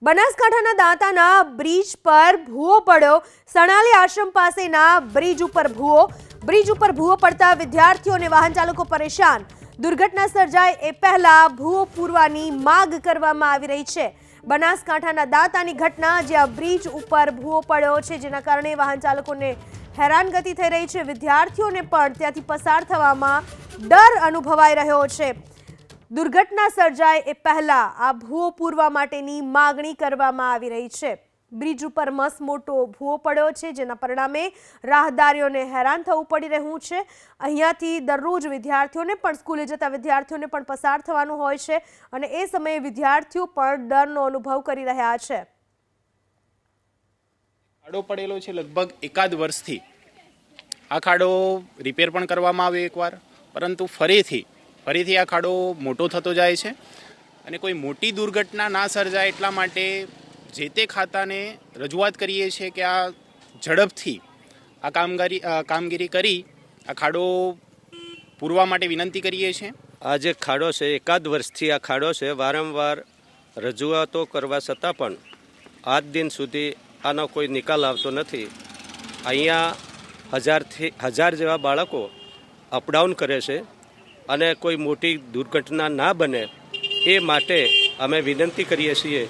બનાસકાંઠાના દાંતાના બ્રિજ પર ભૂવો પડ્યો। સણાલી આશ્રમ પાસેના બ્રિજ ઉપર ભૂવો પડતા વિદ્યાર્થીઓ અને વાહન ચાલકો પરેશાન। દુર્ઘટના સર્જાય એ પહેલા ભૂવો પૂરવાની માંગ કરવામાં આવી રહી છે। બનાસકાંઠાના દાંતાની ઘટના, જ્યાં બ્રિજ ઉપર ભૂવો પડ્યો છે, જેના કારણે વાહન ચાલકોને હેરાનગતિ થઈ રહી છે। વિદ્યાર્થીઓને પણ ત્યાંથી પસાર થવામાં ડર અનુભવાઈ રહ્યો છે। દુર્ઘટના સર્જાય એ પહેલા આ ભૂવો પૂરવા માટેની માગણી કરવામાં આવી રહી છે। બ્રિજ ઉપર મસ્ત મોટો ભૂવો પડ્યો છે, જેના પરિણામે રાહદારીઓને હેરાન થવું પડી રહ્યું છે। અહીંયાથી દરરોજ વિદ્યાર્થીઓને પણ, સ્કૂલે જતા વિદ્યાર્થીઓને પણ પસાર થવાનું હોય છે અને એ સમયે વિદ્યાર્થીઓ પણ ડરનો અનુભવ કરી રહ્યા છે। ખાડો પડેલો છે લગભગ એકાદ વર્ષથી। આ ખાડો રિપેર પણ કરવામાં આવ્યો એકવાર, પરંતુ ફરીથી આ ખાડો મોટો થતો જાય છે અને કોઈ મોટી દુર્ઘટના ના સર્જાય એટલા માટે જે તે ખાતાને રજૂઆત કરીએ છીએ કે આ ઝડપથી આ કામગીરી કરી આ ખાડો પૂરવા માટે વિનંતી કરીએ છીએ। આ જે ખાડો છે, એકાદ વર્ષથી આ ખાડો છે, વારંવાર રજૂઆતો કરવા છતાં પણ આજ દિન સુધી આનો કોઈ નિકાલ આવતો નથી। અહીંયા 1000 જેવા બાળકો અપડાઉન કરે છે અને કોઈ મોટી દુર્ઘટના ના બને એ માટે અમે વિનંતી કરીએ છીએ।